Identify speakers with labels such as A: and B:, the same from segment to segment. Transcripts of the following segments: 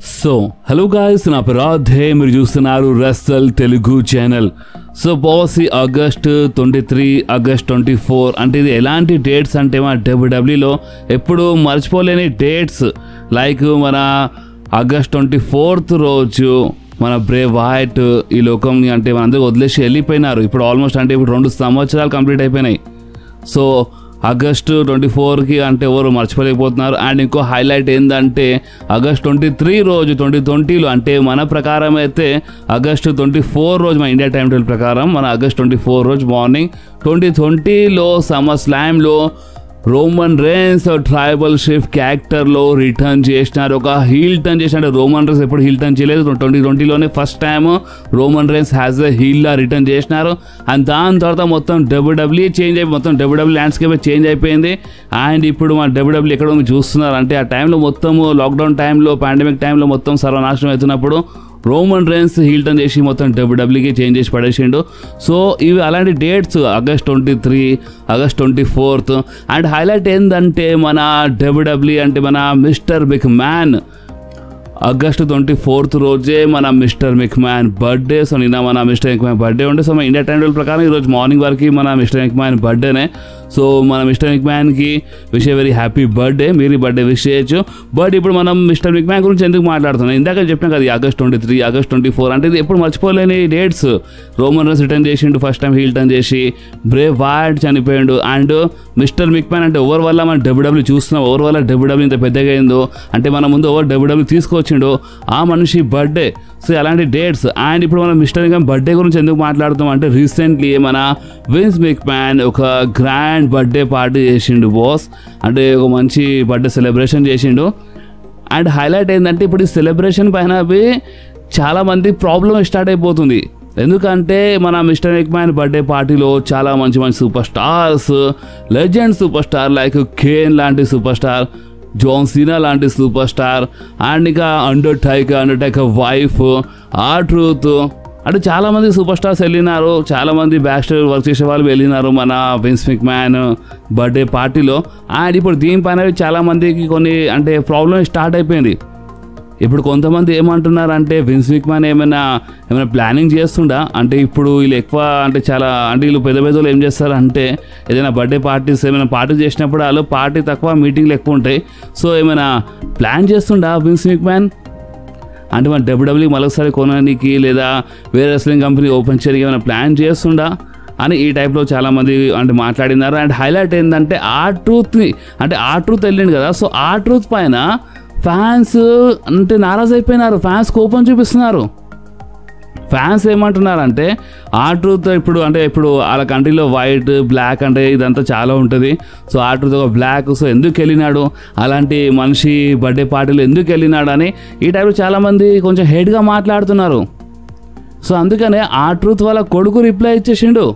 A: Hello guys, నా పేరు రాధే, మీరు చూస్తున్నారు రెస్టల్ తెలుగు ఛానల్. బాస్ ఈ ఆగస్ట్ 23, ఆగస్ట్ 24 అంటే ఇది ఎలాంటి డేట్స్ అంటే మన డబ్ల్యూడబ్ల్యూలో ఎప్పుడు మర్చిపోలేని డేట్స్. లైక్ మన ఆగస్ట్ 24th రోజు మన బ్రే వైట్ ఈ లోకంని అంటే మనందరూ వదిలేసి వెళ్ళిపోయినారు. ఇప్పుడు ఆల్మోస్ట్ అంటే ఇప్పుడు 2 సంవత్సరాలు కంప్లీట్ అయిపోయినాయి. ఆగస్టు 24కి అంటే ఎవరు మర్చిపోలేకపోతున్నారు. అండ్ ఇంకో హైలైట్ ఏంటంటే ఆగస్ట్ 23 రోజు 2020లో అంటే మన ప్రకారం అయితే ఆగస్టు 24 రోజు మన ఇండియా టైం టేబుల్ ప్రకారం మన ఆగస్ట్ 24 రోజు మార్నింగ్ 2020లో సమ్మర్ స్లామ్లో రోమన్ రేన్స్ ట్రైబల్ షిఫ్ట్ క్యారెక్టర్లో రిటర్న్ చేసినారు. ఒక హీల్ టర్న్ చేసినాడు. రోమన్ రేన్స్ ఎప్పుడు హీల్ టర్న్ చేయలేదు. 2020లోనే first time Roman Reigns has a హీల్లా రిటర్న్ చేసినారు. అండ్ దాని తర్వాత మొత్తం డబ్ల్యూడబ్ల్యూ చేంజ్ అయిపోయి మొత్తం డబ్ల్యూడబ్ల్యూ ల్యాండ్స్కేప్ చేంజ్ అయిపోయింది. అండ్ ఇప్పుడు మన డబ్ల్యూడబ్ల్యూ ఎక్కడ ఉంది చూస్తున్నారు అంటే ఆ టైంలో మొత్తం లాక్డౌన్ టైంలో పాండమిక్ టైంలో మొత్తం సర్వనాశనం అవుతున్నప్పుడు రోమన్ రేన్స్ హీల్ టర్న్ చేసి మొత్తం డబ్ల్యూడబ్ల్యూకి చేంజ్ చేసి పడేసిండు. ఇవి అలాంటి dates August 23, August 24th. And highlight ఏంటంటే మన డబ్ల్యూడబ్ల్యూ అంటే మన mister big man August 24th రోజే మన మిస్టర్ మిక్మ్యాన్ బర్త్డే. నిన్న మన మిస్టర్ మిక్మ్యాన్ బర్త్డే ఉంటే మన ఇండియా టైం టేబుల్ ప్రకారం ఈరోజు మార్నింగ్ వరకు మన మిస్టర్ మిక్మ్యాన్ బర్త్డేనే. మన మిస్టర్ మిక్మ్యాన్కి wish a very happy birthday. మీరు బర్త్డే విష్ చేయొచ్చు. బట్ ఇప్పుడు మనం మిస్టర్ మిక్మ్యాన్ గురించి ఎందుకు మాట్లాడుతున్నాం, ఇందాక చెప్పినా కదా ఆగస్ట్ 23, ఆగస్ట్ 24 అంటే ఇది ఎప్పుడు మర్చిపోలేని డేట్స్. రోమన్ రేన్స్ రిటర్న్ చేసిండు ఫస్ట్ టైం హీల్ టర్న్ చేసి. బ్రే వైట్ చనిపోయిండు. అండ్ మిస్టర్ మిక్మ్యాన్ అంటే ఓవర్ వల్ల మన డబ్ల్యూడబ్ల్యూ చూస్తున్నాం. ఓవర్ వల్ల డబ్ల్యూడబ్ల్యూ ఇంత పెద్దగా అయిందో అంటే మన ముందు ఓవర్ డబ్ల్యూడబ్ల్యూ తీసుకొచ్చిండు ఆ మనిషి బర్త్డే. అలాంటి డేట్స్. అండ్ ఇప్పుడు మనం మిస్టర్ మిక్మ్యాన్ బర్త్డే గురించి ఎందుకు మాట్లాడుతాం అంటే రీసెంట్లీ మన విన్స్ మిక్మ్యాన్ ఒక గ్రాండ్ బర్త్డే పార్టీ చేసిండు బాస్. అంటే ఒక మంచి బర్త్డే సెలబ్రేషన్ చేసిండు. అండ్ హైలైట్ ఏంటంటే ఇప్పుడు ఈ సెలబ్రేషన్ పైన చాలామంది ప్రాబ్లం స్టార్ట్ అయిపోతుంది. ఎందుకంటే మన మిస్టర్ మిక్మ్యాన్ బర్త్డే పార్టీలో చాలా మంచి మంచి super stars, legend super star like Kane లాంటి సూపర్ స్టార్, జాన్ సీనా లాంటి సూపర్ స్టార్, అండ్ ఇంకా అండర్టేకర్ వైఫ్ R-Truth అంటే చాలామంది సూపర్ స్టార్స్ వెళ్ళినారు. చాలామంది బ్యాక్ స్టేజ్ వర్క్ చేసే వాళ్ళు వెళ్ళినారు మన విన్స్ మిక్మ్యాన్ బర్త్డే పార్టీలో. అండ్ ఇప్పుడు దీనిపైన చాలామందికి కొన్ని అంటే ప్రాబ్లమ్ స్టార్ట్ అయిపోయింది. ఇప్పుడు కొంతమంది ఏమంటున్నారంటే విన్స్ మిక్మ్యాన్ ఏమైనా ప్లానింగ్ చేస్తుండా అంటే ఇప్పుడు వీళ్ళు ఎక్కువ అంటే చాలా అంటే వీళ్ళు పెద్ద పెద్దలు ఏం చేస్తారంటే ఏదైనా బర్త్డే పార్టీస్ ఏమైనా పార్టీ చేసినప్పుడు వాళ్ళు పార్టీ తక్కువ మీటింగ్లు ఎక్కువ ఉంటాయి. ఏమైనా ప్లాన్ చేస్తుండా విన్స్ మిక్మ్యాన్ అంటే మన డబ్ల్యూడబ్ల్యూ మరొకసారి కొనడానికి లేదా వేరే రెస్లింగ్ కంపెనీ ఓపెన్ చేయడానికి ఏమైనా ప్లాన్ చేస్తుండా అని ఈ టైప్లో చాలామంది అంటే మాట్లాడినారు. అండ్ హైలైట్ ఏంటంటే R-Truth వెళ్ళిండు కదా. R-Truth పైన ఫ్యాన్స్ అంటే నారాజ్ అయిపోయినారు. ఫ్యాన్స్ కోపం చూపిస్తున్నారు. ఫ్యాన్స్ ఏమంటున్నారంటే R-Truth ఇప్పుడు వాళ్ళ కంట్రీలో వైట్ బ్లాక్ అంటే ఇదంతా చాలా ఉంటుంది. R-Truth ఒక బ్లాక్ ఎందుకు వెళ్ళినాడు, అలాంటి మనిషి బర్త్డే పార్టీలో ఎందుకు వెళ్ళినాడు అని ఈ టైప్లో చాలామంది కొంచెం హెడ్గా మాట్లాడుతున్నారు. అందుకనే R-Truth వాళ్ళ కొడుకు రిప్లై ఇచ్చేసిండు.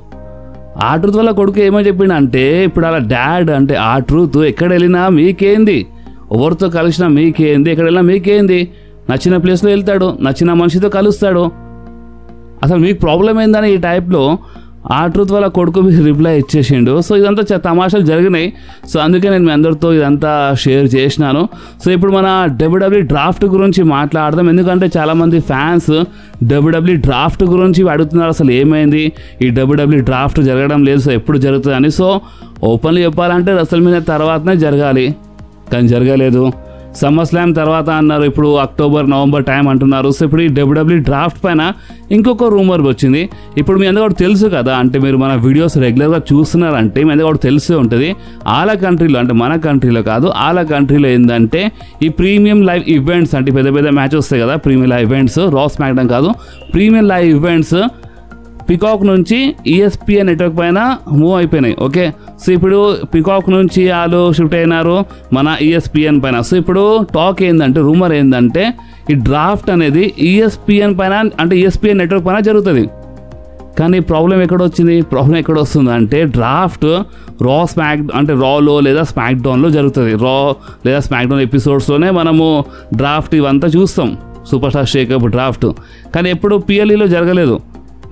A: R-Truth వాళ్ళ కొడుకు ఏమని చెప్పిండు అంటే ఇప్పుడు వాళ్ళ డాడ్ అంటే R-Truth ఎక్కడ వెళ్ళినా మీకేంది, ఎవరితో కలిసినా మీకేంది, ఎక్కడ వెళ్ళినా మీకేంది, నచ్చిన ప్లేస్లో వెళ్తాడు, నచ్చిన మనిషితో కలుస్తాడు, అసలు మీకు ప్రాబ్లం ఏందని ఈ టైప్లో R-Truth వాళ్ళ కొడుకు రిప్లై ఇచ్చేసిండు. ఇదంతా తమాషాలు జరిగినాయి. అందుకే నేను మీ అందరితో ఇదంతా షేర్ చేసినాను. ఇప్పుడు మన డబ్ల్యూడబ్ల్యూ డ్రాఫ్ట్ గురించి మాట్లాడదాం. ఎందుకంటే చాలామంది ఫ్యాన్స్ డబ్ల్యూడబ్ల్యూ డ్రాఫ్ట్ గురించి అడుగుతున్నారు. అసలు ఏమైంది, ఈ డబ్ల్యూడబ్ల్యూ డ్రాఫ్ట్ జరగడం లేదు, ఎప్పుడు జరుగుతుంది అని. ఓపెన్లీ చెప్పాలంటే రెస్ల్‌మేనియా తర్వాతనే జరగాలి, కానీ జరగలేదు. సమ్మర్ స్లామ్ తర్వాత అన్నారు, ఇప్పుడు అక్టోబర్ నవంబర్ టైం అంటున్నారు. ఇప్పుడు ఈ డబ్ల్యూడబ్ల్యూ డ్రాఫ్ట్ పైన ఇంకొక రూమర్ వచ్చింది. ఇప్పుడు మీ అందరూ తెలుసు కదా, అంటే మీరు మన వీడియోస్ రెగ్యులర్గా చూస్తున్నారంటే మీ అందరూ తెలిసే ఉంటుంది. వాళ్ళ కంట్రీలో అంటే మన కంట్రీలో కాదు, వాళ్ళ కంట్రీలో ఏంటంటే ఈ ప్రీమియం లైవ్ ఈవెంట్స్ అంటే పెద్ద పెద్ద మ్యాచెస్ వస్తాయి కదా, premium live events, Raw SmackDown కాదు, ప్రీమియం లైవ్ ఈవెంట్స్ పికాక్ నుంచి ESPN నెట్వర్క్ పైన మూవ్ అయిపోయినాయి. ఓకే, ఇప్పుడు పికాక్ నుంచి వాళ్ళు షిఫ్ట్ అయినారు మన ESPN పైన. ఇప్పుడు టాక్ ఏంటంటే రూమర్ ఏంటంటే ఈ డ్రాఫ్ట్ అనేది ESPN పైన అంటే ESPN నెట్వర్క్ పైన జరుగుతుంది. కానీ ప్రాబ్లం ఎక్కడ వస్తుంది అంటే డ్రాఫ్ట్ రాలో లేదా స్మాక్డౌన్లో జరుగుతుంది. రా లేదా స్మాక్డౌన్ ఎపిసోడ్స్లోనే మనము డ్రాఫ్ట్ ఇవంతా చూస్తాం, సూపర్ స్టార్ షేకప్ డ్రాఫ్ట్. కానీ ఎప్పుడు PLEలో జరగలేదు.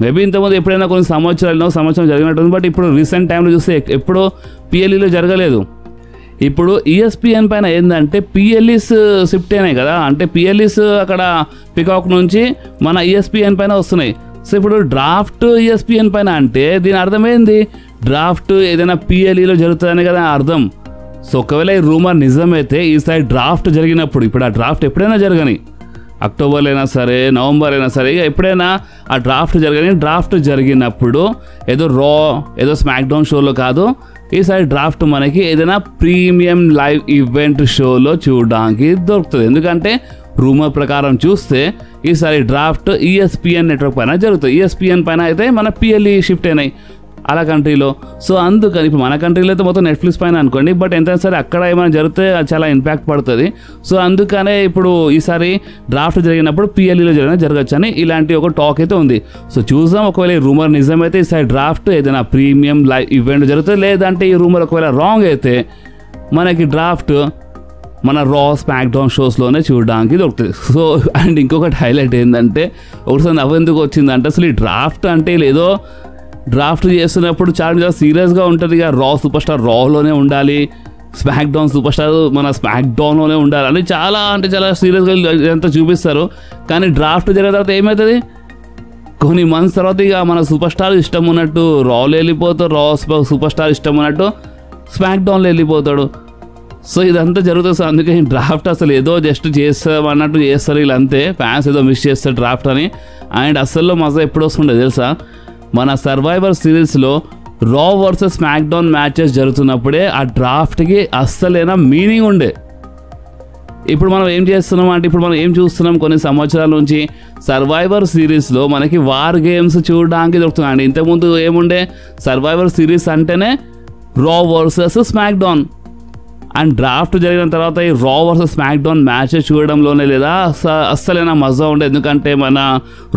A: మేబీ ఇంతకుముందు ఎప్పుడైనా కొన్ని సంవత్సరం జరిగినట్టుంది. బట్ ఇప్పుడు రీసెంట్ టైంలో చూస్తే ఎప్పుడో PLEలో జరగలేదు. ఇప్పుడు ఈఎస్పిఎన్ పైన ఏంటంటే పిఎల్ఈస్ షిఫ్ట్ అయినాయి కదా, అంటే పిఎల్ఈస్ అక్కడ పికాక్ నుంచి మన ఈఎస్పిఎన్ పైన వస్తున్నాయి. సో ఇప్పుడు డ్రాఫ్ట్ ఈఎస్పిఎన్ పైన అంటే దీని అర్థమైంది డ్రాఫ్ట్ ఏదైనా పిఎల్ఈలో జరుగుతుందని కదా అర్థం. సో ఒకవేళ ఈ రూమర్ నిజమైతే ఈసారి డ్రాఫ్ట్ జరిగినప్పుడు, ఇప్పుడు ఆ డ్రాఫ్ట్ ఎప్పుడైనా జరగని, అక్టోబర్లో అయినా సరే నవంబర్ అయినా సరే ఇక ఎప్పుడైనా ఆ డ్రాఫ్ట్ డ్రాఫ్ట్ జరిగినప్పుడు ఏదో ఏదో స్మాక్ డౌన్ షోలో కాదు, ఈసారి డ్రాఫ్ట్ మనకి ఏదైనా ప్రీమియం లైవ్ ఈవెంట్ షోలో చూడడానికి దొరుకుతుంది. ఎందుకంటే రూమర్ ప్రకారం చూస్తే ఈసారి డ్రాఫ్ట్ ఈఎస్పిఎన్ నెట్వర్క్ పైన జరుగుతుంది. ఈఎస్పిఎన్ పైన అయితే మన పిఎల్ఈ షిఫ్ట్ అయినాయి అలా కంట్రీలో. సో అందుకని ఇప్పుడు మన కంట్రీలో అయితే మొత్తం నెట్ఫ్లిక్స్ పైన అనుకోండి, బట్ ఎంతైనా సరే అక్కడ ఏమైనా జరిగితే అది చాలా ఇంపాక్ట్ పడుతుంది. సో అందుకనే ఇప్పుడు ఈసారి డ్రాఫ్ట్ జరిగినప్పుడు పిఎల్ఈలో జరగచ్చు అని ఇలాంటి ఒక టాక్ అయితే ఉంది. సో చూద్దాం, ఒకవేళ ఈ రూమర్ నిజమైతే ఈసారి డ్రాఫ్ట్ ఏదైనా ప్రీమియం లైవ్ ఈవెంట్ జరుగుతుంది, లేదంటే ఈ రూమర్ ఒకవేళ రాంగ్ అయితే మనకి డ్రాఫ్ట్ మన స్మాక్ డౌన్ షోస్లోనే చూడడానికి దొరుకుతుంది. సో అండ్ ఇంకొకటి హైలైట్ ఏంటంటే ఒకసారి నవ్వెందుకు వచ్చిందంటే అసలు ఈ డ్రాఫ్ట్ అంటే ఏదో డ్రాఫ్ట్ చేస్తున్నప్పుడు చాలా సీరియస్గా ఉంటుంది. ఇక సూపర్ స్టార్ రాలోనే ఉండాలి, స్మాక్ డౌన్ సూపర్ స్టార్ మన స్మాక్ డౌన్లోనే ఉండాలి అని చాలా సీరియస్గా ఇదంతా చూపిస్తారు. కానీ డ్రాఫ్ట్ జరిగిన తర్వాత ఏమవుతుంది, కొన్ని మంత్స్ తర్వాత ఇక మన సూపర్ స్టార్ ఇష్టం ఉన్నట్టు రాలో వెళ్ళిపోతాడు, సూపర్ స్టార్ ఇష్టం ఉన్నట్టు స్మాక్ డౌన్లో వెళ్ళిపోతాడు. సో ఇదంతా జరుగుతుంది. సో అందుకే డ్రాఫ్ట్ అసలు ఏదో జస్ట్ చేస్తాం అన్నట్టు చేస్తారు వీళ్ళంతే, ఫ్యాన్స్ ఏదో మిస్ చేస్తారు డ్రాఫ్ట్ అని. అండ్ అసలు మజా ఎప్పుడు వస్తుండే తెలుసా, మన సర్వైవర్ సిరీస్లో రా వర్సెస్ స్మాక్ డౌన్ మ్యాచెస్ జరుగుతున్నప్పుడే ఆ డ్రాఫ్ట్కి అస్సలైనా మీనింగ్ ఉండే. ఇప్పుడు మనం ఏం చేస్తున్నాం అంటే ఇప్పుడు మనం ఏం చూస్తున్నాం, కొన్ని సంవత్సరాల నుంచి సర్వైవర్ సిరీస్లో మనకి వార్ గేమ్స్ చూడడానికి దొరుకుతుంది. అండి ఇంతకుముందు ఏముండే, సర్వైవర్ సిరీస్ అంటేనే రా versus smack down. And draft జరిగిన తర్వాత ఈ రా వర్సెస్ స్మాక్ డౌన్ మ్యాచెస్ చూడడంలోనే లేదా అస్సలైనా మజా ఉండే. ఎందుకంటే మన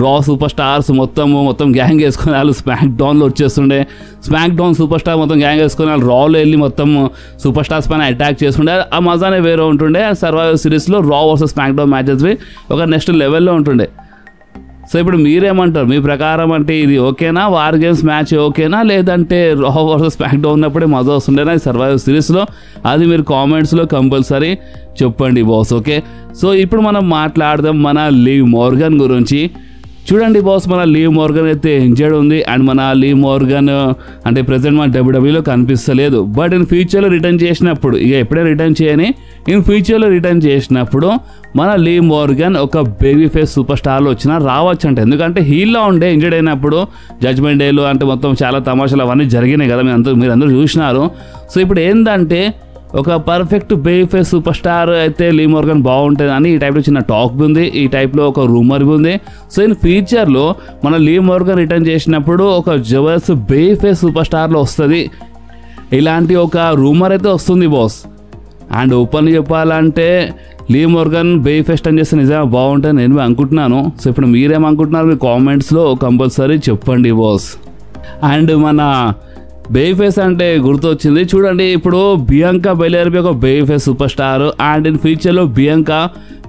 A: రా సూపర్ స్టార్స్ మొత్తం గ్యాంగ్ వేసుకుని వాళ్ళు స్మాక్ డౌన్లో వచ్చేస్తుండే, స్మాక్ డౌన్ సూపర్ స్టార్ మొత్తం గ్యాంగ్ వేసుకుని వాళ్ళు రాలో వెళ్ళి మొత్తం సూపర్ స్టార్స్ పైన అటాక్ చేస్తుండే. ఆ మజానే వేరే ఉంటుండే. సర్వైవర్ సిరీస్లో రా వర్సెస్ స్మాక్ డౌన్ మ్యాచెస్వి ఒక నెక్స్ట్ లెవెల్లో ఉంటుండే. సో ఇప్పుడు మీరేమంటారు, మీ ప్రకారం అంటే ఇది ఓకేనా, వార్ గేమ్స్ మ్యాచ్ ఓకేనా, లేదంటే రా వర్సెస్ స్మాక్ డౌన్ ఉన్నప్పుడే మజా వస్తుండేనా ఈ సర్వైవర్ సిరీస్లో? అది మీరు కామెంట్స్లో కంపల్సరీ చెప్పండి బాస్. ఓకే, సో ఇప్పుడు మనం మాట్లాడదాం మన లివ్ మోర్గన్ గురించి. చూడండి బాస్, మన లివ్ మోర్గన్ అయితే ఇంజర్డ్ ఉంది. అండ్ మన లివ్ మోర్గన్ అంటే ప్రెసెంట్ మన డబ్ల్యూడబ్ల్యూలో కనిపిస్తలేదు. బట్ ఇన్ ఫ్యూచర్లో రిటర్న్ చేసినప్పుడు, ఇక ఎప్పుడే రిటర్న్ చేయని, ఇన్ ఫ్యూచర్లో రిటర్న్ చేసినప్పుడు మన లివ్ మోర్గన్ ఒక బేబీ ఫేస్ సూపర్ స్టార్లో వచ్చినా రావచ్చు అంట. ఎందుకంటే హీల్లో ఉండే ఇంజర్డ్ అయినప్పుడు జడ్జ్మెంట్ డేలో అంటే మొత్తం చాలా తమాషాలు అవన్నీ జరిగినాయి కదా, మీరందరూ చూసినారు. సో ఇప్పుడు ఏంటంటే ఒక perfect baby face super star అయితే లివ్ మోర్గన్ బాగుంటుంది అని ఈ టైప్లో చిన్న టాక్ ఉంది, ఈ టైప్లో ఒక రూమర్ ఉంది. సో ఇన్ ఫ్యూచర్లో మన లివ్ మోర్గన్ రిటర్న్ చేసినప్పుడు ఒక జబర్దస్త్ బేబీ ఫేస్ సూపర్ స్టార్లో వస్తుంది, ఇలాంటి ఒక రూమర్ అయితే వస్తుంది బాస్. అండ్ ఓపెన్గా చెప్పాలంటే live Morgan baby face turn చేస్తే నిజంగా బాగుంటుంది నేను అనుకుంటున్నాను. సో ఇప్పుడు మీరేమనుకుంటున్నారు మీ కామెంట్స్లో కంపల్సరీ చెప్పండి బాస్. అండ్ మన బేబీ ఫేస్ అంటే గుర్తొచ్చింది, చూడండి ఇప్పుడు బియాంకా బెలైర్ ఒక baby face super star. And in ఫ్యూచర్లో బియాంకా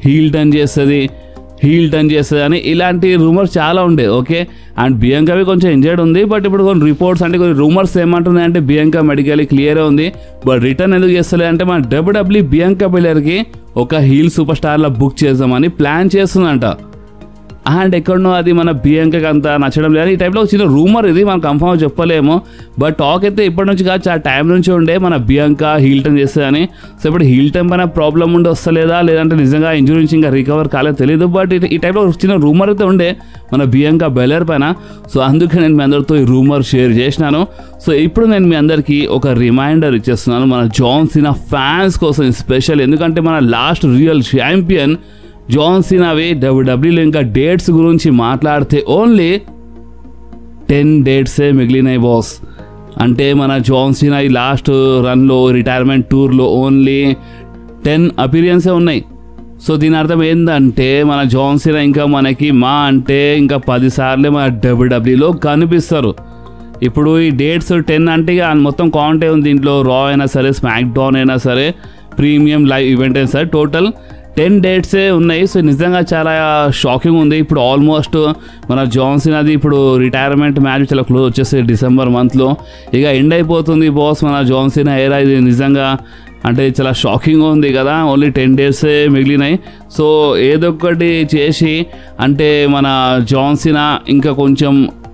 A: హీల్ టర్న్ చేస్తుంది అని ఇలాంటి రూమర్స్ చాలా ఉండే. ఓకే, అండ్ బియాంకావి కొంచెం ఇంజర్డ్ ఉంది. బట్ ఇప్పుడు కొన్ని రిపోర్ట్స్ అంటే కొన్ని రూమర్స్ ఏమంటున్నాయంటే బియాంకా మెడికల్ క్లియరే ఉంది, బట్ రిటర్న్ ఎందుకు చేస్తలే అంటే మన డబ్ల్యూడబ్ల్యూ బియాంకా బెలైర్కి ఒక హీల్ సూపర్ స్టార్లా బుక్ చేద్దామని ప్లాన్ చేస్తుందంట. అండ్ ఎక్కడనో అది మన బియాంకాకి అంతా నచ్చడం లేదు. ఈ టైప్లో చిన్న రూమర్, ఇది మనం కన్ఫర్మ్ చెప్పలేము. బట్ టాక్ అయితే ఇప్పటి నుంచి కాదు, ఆ టైం నుంచి ఉండే మన బియాంకా హీల్ టర్న్ చేస్తుందని. సో ఇప్పుడు హీల్ టర్న్ పైన ప్రాబ్లం ఉండి వస్తలేదా, లేదంటే నిజంగా ఇంజురీ నుంచి ఇంకా రికవర్ కాలేదు తెలియదు. బట్ ఈ టైప్లో చిన్న రూమర్ అయితే ఉండే మన బియాంకా బెలైర్ పైన. సో అందుకే నేను మీ అందరితో ఈ రూమర్ షేర్ చేసినాను. సో ఇప్పుడు నేను మీ అందరికీ ఒక రిమైండర్ ఇచ్చేస్తున్నాను మన జాన్ సీనా ఫ్యాన్స్ కోసం స్పెషల్. ఎందుకంటే మన లాస్ట్ రియల్ ఛాంపియన్ జాన్ సీనావి డబ్ల్యూడబ్ల్యూలో ఇంకా డేట్స్ గురించి మాట్లాడితే ఓన్లీ 10 డేట్సే మిగిలినాయి బాస్. అంటే మన జాన్ సీనా ఈ లాస్ట్ రన్లో రిటైర్మెంట్ టూర్లో ఓన్లీ 10 అపీరియన్సే ఉన్నాయి. సో దీని అర్థం ఏంటంటే మన జాన్ సీనా ఇంకా మనకి అంటే ఇంకా 10 సార్లే మన డబ్ల్యూడబ్ల్యూలో కనిపిస్తారు. ఇప్పుడు ఈ డేట్స్ 10 అంటే ఇక మొత్తం కౌంటే ఉంది దీంట్లో, రా అయినా సరే స్మాక్ డౌన్ అయినా సరే ప్రీమియం లైవ్ ఈవెంట్ అయినా సరే టోటల్ 10 డేట్సే ఉన్నాయి. సో నిజంగా చాలా షాకింగ్ ఉంది. ఇప్పుడు ఆల్మోస్ట్ మన జాన్ సీనాది ఇప్పుడు రిటైర్మెంట్ మ్యాచ్ చాలా క్లోజ్ వచ్చేసి డిసెంబర్ మంత్లో ఇక ఎండ్ అయిపోతుంది బాస్ మన జాన్ సీనా ఎరా. ఇది నిజంగా అంటే చాలా షాకింగ్గా ఉంది కదా, ఓన్లీ 10 days మిగిలినాయి. సో ఏదో ఒకటి చేసి అంటే మన జాన్ సీనా ఇంకా కొంచెం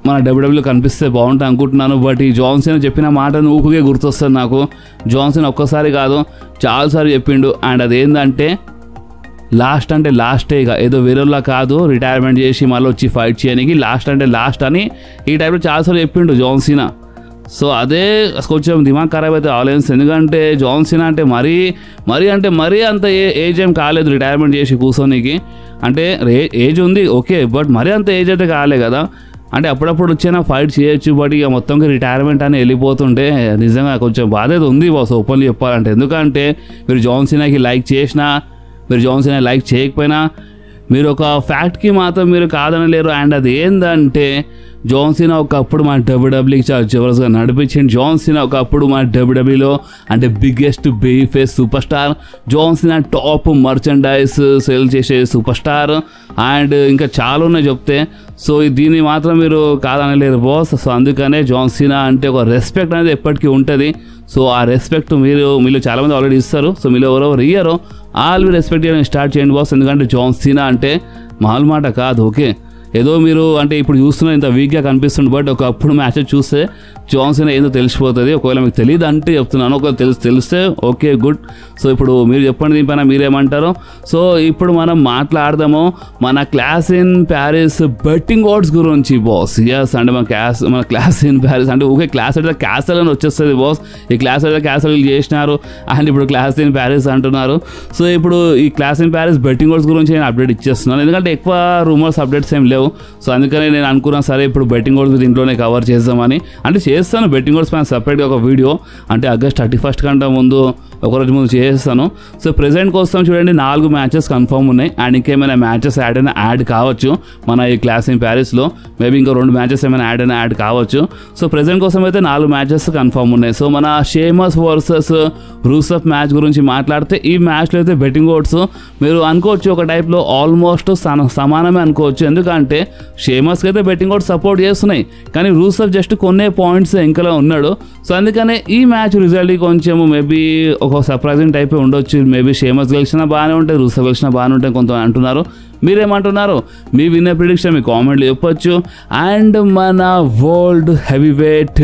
A: మన డబ్ల్యూడబ్ల్యూలో కనిపిస్తే బాగుంటుంది అనుకుంటున్నాను. బట్ ఈ జాన్ సీనా చెప్పిన మాట ఊపుకే గుర్తొస్తుంది నాకు. జాన్ సీనా ఒక్కసారి కాదు చాలాసార్లు చెప్పిండు. అండ్ అదేంటంటే లాస్ట్ అంటే లాస్టే, ఇక ఏదో వేరేలా కాదు రిటైర్మెంట్ చేసి మళ్ళీ వచ్చి ఫైట్ చేయడానికి లాస్ట్ అంటే లాస్ట్ అని ఈ టైప్లో చాలాసార్లు చెప్పిండు జాన్ సీనా. సో అదే కొంచెం దిమాగ్ ఖరాబ్ అయితే ఆలోచన. ఎందుకంటే జాన్ సీనా అంటే మరీ అంత ఏజ్ ఏం కాలేదు రిటైర్మెంట్ చేసి కూర్చోనికి. అంటే ఏజ్ ఉంది ఓకే, బట్ మరీ అంత ఏజ్ అయితే కాలే కదా. అంటే అప్పుడప్పుడు వచ్చినా ఫైట్ చేయొచ్చు. బట్ ఇక మొత్తంగా రిటైర్మెంట్ అని వెళ్ళిపోతుంటే నిజంగా కొంచెం బాధ అయితే ఉంది బాస్ ఓపెన్లీ చెప్పాలంటే. ఎందుకంటే మీరు జాన్ సీనాకి లైక్ చేసినా, మీరు జాన్ సీనా లైక్ చేయకపోయినా మీరు ఒక ఫ్యాక్ట్కి మాత్రం మీరు కాదనలేరు. అండ్ అది ఏంటంటే జాన్ సీనా ఒకప్పుడు మన డబ్ల్యూడబ్ల్యూకి చాలా జబర్దస్త్గా నడిపించింది. జాన్ సీనా ఒకప్పుడు మన డబ్ల్యూడబ్ల్యూలో అంటే biggest baby face super star. John Cena top merchandise sale చేసే సూపర్ స్టార్. అండ్ ఇంకా చాలా ఉన్నాయి చెప్తే. సో దీన్ని మాత్రం మీరు కాదనలేరు బాస్. సో అందుకనే జాన్ సీనా అంటే ఒక రెస్పెక్ట్ అనేది ఎప్పటికీ ఉంటుంది. సో ఆ రెస్పెక్ట్ మీలో చాలామంది ఆల్రెడీ ఇస్తారు. సో మీలో ఎవరెవరు ఇయ్యారో ఆల్ రెస్పెక్ట్ చేయడం స్టార్ట్ చేయండి బాస్. ఎందుకంటే జాన్ సీనా అంటే మామూలు మాట కాదు. ఓకే, ఏదో మీరు అంటే ఇప్పుడు చూస్తున్న ఇంత వీక్గా కనిపిస్తుంది. బట్ ఒకప్పుడు మ్యాచెస్ చూస్తే జాన్ సీనా ఏదో తెలిసిపోతుంది. ఒకవేళ మీకు తెలియదు అంటే చెప్తున్నాను, ఒకవేళ తెలిస్తే ఓకే గుడ్. సో ఇప్పుడు మీరు చెప్పండి దీనిపైన మీరేమంటారు. సో ఇప్పుడు మనం మాట్లాడదాము మన class in Paris betting odds గురించి బాస్. ఎస్ అంటే మన క్లాస్ ఇన్ ప్యారిస్ అంటే ఓకే క్లాస్ అయితే క్యాసల్ అని వచ్చేస్తుంది బాస్. ఈ క్లాస్ అయితే క్యాసల్ చేసినారు అండ్ ఇప్పుడు క్లాస్ ఇన్ ప్యారిస్ అంటున్నారు. సో ఇప్పుడు ఈ class in Paris betting odds గురించి నేను అప్డేట్ ఇచ్చేస్తున్నాను. ఎందుకంటే ఎక్కువ రూమర్స్ అప్డేట్స్ ఏం లేవు. సో అందుకనే నేను అనుకున్నాను సరే ఇప్పుడు బెట్టింగ్ ఓడ్స్ దీంట్లోనే కవర్ చేద్దామని. అంటే చేస్తాను బెట్టింగ్ ఓడ్స్ పైన సపరేట్గా ఒక వీడియో అంటే August 31st కంటే ముందు ఒకరోజు ముందు చేస్తాను. సో ప్రెజెంట్ కోసం చూడండి 4 మ్యాచెస్ కన్ఫర్మ్ ఉన్నాయి. అండ్ ఇంకేమైనా మ్యాచెస్ యాడ్ కావచ్చు మన ఈ క్లాస్ ఇన్ ప్యారిస్లో. మేబీ ఇంకో 2 మ్యాచెస్ ఏమైనా యాడ్ కావచ్చు. సో ప్రెజెంట్ కోసం అయితే 4 మ్యాచెస్ కన్ఫర్మ్ ఉన్నాయి. సో మన షేమస్ వర్సెస్ రూసఫ్ మ్యాచ్ గురించి మాట్లాడితే ఈ మ్యాచ్లో అయితే బెట్టింగ్ ఓడ్స్ మీరు అనుకోవచ్చు ఒక టైప్లో ఆల్మోస్ట్ సమానమే అనుకోవచ్చు. ఎందుకంటే షేమస్కి అయితే బెట్టింగ్ ఓడ్స్ సపోర్ట్ చేస్తున్నాయి, కానీ రూసఫ్ జస్ట్ కొన్నే పాయింట్స్ ఇంకలో ఉన్నాడు. సో అందుకనే ఈ మ్యాచ్ రిజల్ట్ కొంచెం మేబీ ఒక సర్ప్రైజింగ్ టైప్ ఉండొచ్చు. మేబీ షేమస్ గెలిచినా బాగానే ఉంటాయి, రూసఫ్ గెలిచినా బాగానే ఉంటాయి కొంత అంటున్నారు. మీరేమంటున్నారు? మీ విన్నర్ ప్రిడిక్షన్ మీ కామెంట్లో చెప్పొచ్చు. అండ్ మన వరల్డ్ హెవీవెయిట్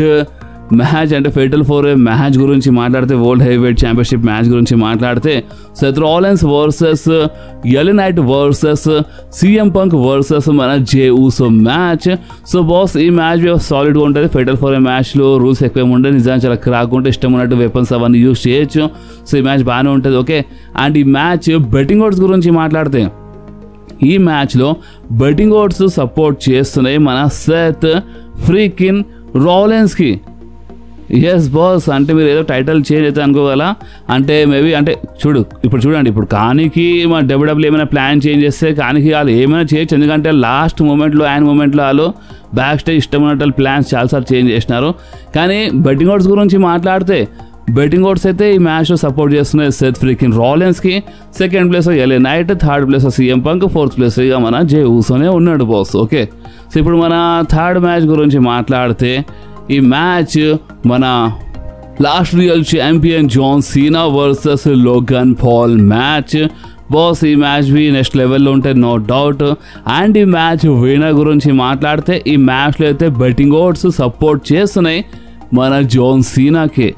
A: మ్యాచ్ అంటే ఫెటల్ 4 మ్యాచ్ గురించి మాట్లాడితే, వరల్డ్ హెవీవెయిట్ ఛాంపియన్షిప్ మ్యాచ్ గురించి మాట్లాడితే Seth Rollins versus L night versus CM Punk versus మన జే ఊసో మ్యాచ్. సో బాస్ ఈ మ్యాచ్ సాలిడ్గా ఉంటుంది. ఫెటల్ 4 మ్యాచ్లో రూల్స్ ఎక్కువ ఉండదు, నిజానికి చాలా క్రాక్ ఉంటే ఇష్టం ఉన్నట్టు వెపన్స్ అవన్నీ యూజ్ చేయొచ్చు. సో ఈ మ్యాచ్ బాగానే ఉంటుంది ఓకే. అండ్ ఈ మ్యాచ్ బెట్టింగ్ ఓడ్స్ గురించి మాట్లాడితే ఈ మ్యాచ్లో బెట్టింగ్ ఓడ్స్ సపోర్ట్ చేస్తున్నాయి మన సెత్ ఫ్రీకిన్ రాలిన్స్కి. ఎస్ బాస్ అంటే మీరు ఏదో టైటిల్ చేంజ్ అయితే అనుకోగల. అంటే మేబీ అంటే చూడండి ఇప్పుడు కానికి మా డబ్ల్యూడబ్ల్యూ ఏమైనా ప్లాన్ చేంజ్ చేస్తే కానికి వాళ్ళు ఏమైనా చేయొచ్చు. ఎందుకంటే లాస్ట్ మూమెంట్లో వాళ్ళు బ్యాక్ స్టేజ్ ఇష్టం ఉన్నట్టు ప్లాన్స్ చాలాసార్లు చేంజ్ చేసినారు. కానీ బెట్టింగ్ ఓడ్స్ గురించి మాట్లాడితే బెట్టింగ్ ఓడ్స్ అయితే ఈ మ్యాచ్లో సపోర్ట్ చేస్తున్నాయి సెత్ ఫ్రీకిన్ రాలిన్స్కి. Second place L Knight, third place CM Punk, fourth place ఇక మన జే ఊసోనే ఉన్నాడు బాస్ ఓకే. సో ఇప్పుడు మన థర్డ్ మ్యాచ్ గురించి మాట్లాడితే ఈ మ్యాచ్ మన last real champion John Cena versus Logan Paul match boss. ఈ మ్యాచ్ నెక్స్ట్ లెవెల్లో ఉంటుంది నో డౌట్. అండ్ ఈ మ్యాచ్ విన్నర్ గురించి మాట్లాడితే ఈ మ్యాచ్లో అయితే బెట్టింగ్ ఓడ్స్ సపోర్ట్ చేస్తున్నాయి మన జాన్ సీనాకి.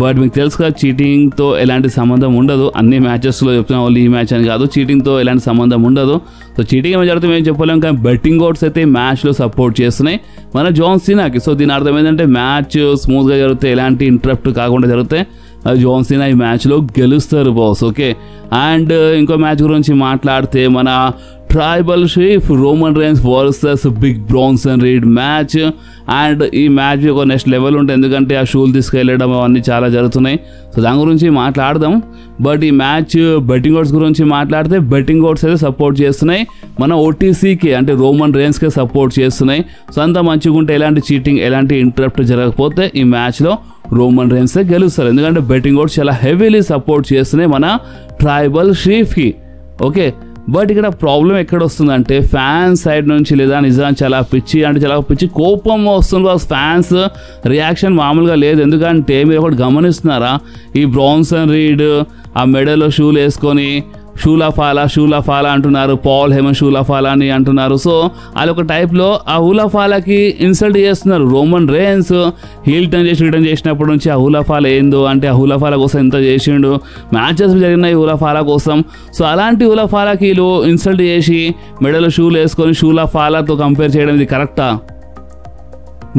A: బట్ మీకు తెలుసు కదా చీటింగ్తో ఎలాంటి సంబంధం ఉండదు. అన్ని మ్యాచెస్లో చెప్తున్నా, ఓన్లీ ఈ మ్యాచ్ అని కాదు, చీటింగ్తో ఎలాంటి సంబంధం ఉండదు. సో చీటింగ్ ఏమైనా జరుగుతుంది మేము చెప్పలేము, కానీ బెట్టింగ్ ఓడ్స్ అయితే మ్యాచ్లో సపోర్ట్ చేస్తున్నాయి మన జాన్ సీనాకి. సో దీని అర్థం ఏంటంటే మ్యాచ్ స్మూత్గా జరిగితే, ఎలాంటి ఇంటరప్ట్ కాకుండా జరిగితే జాన్ సీనా ఈ మ్యాచ్లో గెలుస్తారు బాస్ ఓకే. అండ్ ఇంకో మ్యాచ్ గురించి మాట్లాడితే మన tribal chief Roman Reigns versus Big Bronson Reed match. And ఈ మ్యాచ్ ఒక నెక్స్ట్ లెవెల్ ఉంటుంది, ఎందుకంటే ఆ షూలు తీసుకెళ్ళడం అవన్నీ చాలా జరుగుతున్నాయి. సో దాని గురించి మాట్లాడదాం. బట్ ఈ మ్యాచ్ బెట్టింగ్ ఓడ్స్ గురించి మాట్లాడితే బెట్టింగ్ ఓడ్స్ అయితే సపోర్ట్ చేస్తున్నాయి మన OTCకి, అంటే రోమన్ రైన్స్కే సపోర్ట్ చేస్తున్నాయి. సో అంతా మంచిగా ఉంటే ఎలాంటి చీటింగ్ ఎలాంటి ఇంటరప్ట్ జరగకపోతే ఈ మ్యాచ్లో రోమన్ రైన్స్ గెలుస్తారు. ఎందుకంటే బెట్టింగ్ ఓడ్స్ చాలా హెవీలీ సపోర్ట్ చేస్తున్నాయి మన ట్రైబల్ చీఫ్కి ఓకే. బట్ ఇక్కడ ప్రాబ్లం ఎక్కడ వస్తుందంటే ఫ్యాన్స్ సైడ్ నుంచి లేదా నిజానికి చాలా పిచ్చి కోపం వస్తుంది. ఫ్యాన్స్ రియాక్షన్ మామూలుగా లేదు. ఎందుకంటే మీరు ఒకటి గమనిస్తున్నారా, ఈ బ్రాన్సన్ రీడ్ ఆ మెడలో షూలు వేసుకొని షూలాఫాలా అంటున్నారు, పాల్ హేమన్ షూలాఫాలా అని అంటున్నారు. సో వాళ్ళు ఒక టైప్లో ఆ హూలాఫాలాకి ఇన్సల్ట్ చేస్తున్నారు. రోమన్ రేన్స్ హీల్ టర్న్ చేసి రిటర్న్ చేసినప్పటి నుంచి ఆ హూలాఫాలా ఏందో అంటే ఆ హూలాఫాలా కోసం ఎంత చేసిండు, మ్యాచెస్ జరిగినాయి హూలాఫాలా కోసం. సో అలాంటి హూలాఫాలాకి వీళ్ళు ఇన్సల్ట్ చేసి మెడలో షూలు వేసుకొని షూలాఫాలాతో కంపేర్ చేయడం ఇది కరెక్టా?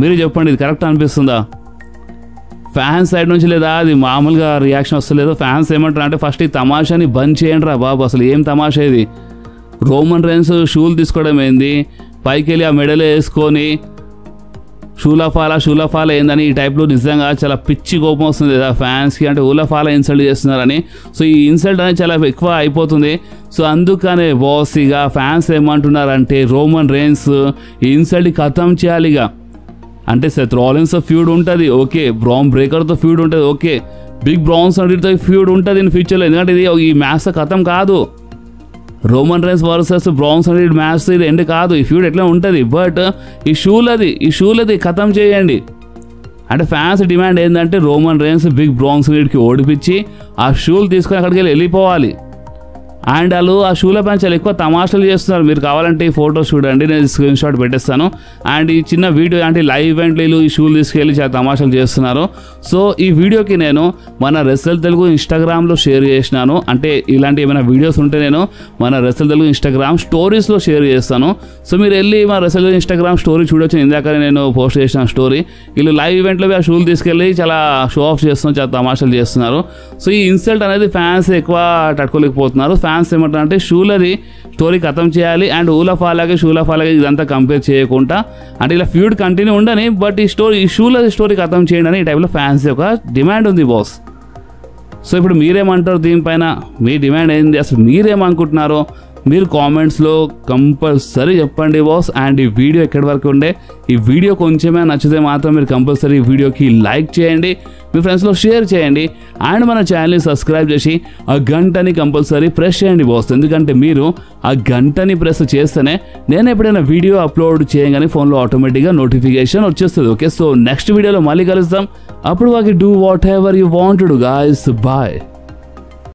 A: మీరు చెప్పండి, ఇది కరెక్ట్ అనిపిస్తుందా? ఫ్యాన్స్ సైడ్ నుంచి లేదా అది మామూలుగా రియాక్షన్ వస్తలేదు. ఫ్యాన్స్ ఏమంటారు అంటే ఫస్ట్ ఈ తమాషాని బంద్ చేయండి రా బాబు, అసలు ఏం తమాషా ఇది? రోమన్ రేన్స్ షూలు తీసుకోవడం ఏంది, పైకి వెళ్ళి ఆ మెడలో వేసుకొని షూలాఫాలా ఏందని ఈ టైప్లో నిజంగా చాలా పిచ్చి కోపం వస్తుంది కదా ఫ్యాన్స్కి, అంటే హూలాఫాలా ఇన్సల్ట్ చేస్తున్నారని. సో ఈ ఇన్సల్ట్ అనేది చాలా ఎక్కువ అయిపోతుంది. సో అందుకనే బాస్ ఇక ఫ్యాన్స్ ఏమంటున్నారంటే రోమన్ రేన్స్ ఈ ఇన్సల్ట్ ఖతం చేయాలి. ఇక అంటే సెత్ రాలిన్స్తో ఫ్యూడ్ ఉంటుంది ఓకే, బ్రాన్ బ్రేకర్తో ఫ్యూడ్ ఉంటుంది ఓకే, బిగ్ బ్రాన్సన్ రీడ్తో ఫ్యూడ్ ఉంటుంది ఇన్ ఫ్యూచర్లో. ఎందుకంటే ఇది ఈ మ్యాచ్తో ఖతం కాదు, Roman rains versus Branson Reed match ఇది ఎండ్ కాదు, ఈ ఫ్యూడ్ ఎట్లా ఉంటుంది. బట్ ఈ షూలది ఖతం చేయండి. అంటే ఫ్యాన్స్ డిమాండ్ ఏంటంటే రోమన్ రేన్స్ బిగ్ బ్రాన్సన్ రీడ్కి ఓడిపించి ఆ షూలు తీసుకొని అక్కడికి వెళ్ళిపోవాలి. అండ్ వాళ్ళు ఆ షూల పైన చాలా ఎక్కువ తమాషాలు చేస్తున్నారు. మీరు కావాలంటే ఈ ఫోటోస్ చూడండి, నేను స్క్రీన్ షాట్ పెట్టేస్తాను. అండ్ ఈ చిన్న వీడియో అంటే లైవ్ ఈవెంట్లు ఈ షూలు తీసుకెళ్ళి చాలా తమాషాలు చేస్తున్నారు. సో ఈ వీడియోకి నేను మన రెస్సల్ తెలుగు ఇన్స్టాగ్రామ్లో షేర్ చేసినాను. అంటే ఇలాంటి ఏమైనా వీడియోస్ ఉంటే నేను మన రెస్సల్ తెలుగు ఇన్స్టాగ్రామ్ స్టోరీస్లో షేర్ చేస్తాను. సో మీరు వెళ్ళి మా రెస్సల్ తెలుగు ఇన్స్టాగ్రామ్ స్టోరీ చూడొచ్చు. ఇందాక నేను పోస్ట్ చేసిన స్టోరీ, వీళ్ళు లైవ్ ఈవెంట్లో ఆ షూలు తీసుకెళ్ళి చాలా షో ఆఫ్ చేస్తున్నారు, చాలా తమాషాలు చేస్తున్నారు. సో ఈ ఇన్సల్ట్ అనేది ఫ్యాన్స్ ఎక్కువ తట్టుకోలేకపోతున్నారు. ఫ్యాన్స్ ఏమంటారంటే షూలది స్టోరీ ఖతం చేయాలి అండ్ హూలాఫాలాకి ఇదంతా కంపేర్ చేయకుండా అంటే ఇలా ఫ్యూడ్ కంటిన్యూ ఉండని, బట్ ఈ షూలది స్టోరీ ఖతం చేయండి అని ఈ టైప్లో ఫ్యాన్స్ యొక్క డిమాండ్ ఉంది బాస్. సో ఇప్పుడు మీరేమంటారు దీనిపైన? మీ డిమాండ్ ఏంది, అసలు మీరేమనుకుంటున్నారో మీరు కామెంట్స్లో కంపల్సరీ చెప్పండి బాస్. అండ్ ఈ వీడియో ఎక్కడి వరకు ఉండే, ఈ వీడియో కొంచెమే నచ్చితే మాత్రం మీరు కంపల్సరీ ఈ వీడియోకి లైక్ చేయండి, మీ ఫ్రెండ్స్లో షేర్ చేయండి అండ్ మన ఛానల్ని సబ్స్క్రైబ్ చేసి ఆ గంటని కంపల్సరీ ప్రెస్ చేయండి బాస్. ఎందుకంటే మీరు ఆ గంటని ప్రెస్ చేస్తేనే నేను ఎప్పుడైనా వీడియో అప్లోడ్ చేయగానే ఫోన్లో ఆటోమేటిక్గా నోటిఫికేషన్ వచ్చేస్తుంది. ఓకే, సో నెక్స్ట్ వీడియోలో మళ్ళీ కలుస్తాం. అప్పుడు వాకి do whatever you want to do guys. Bye.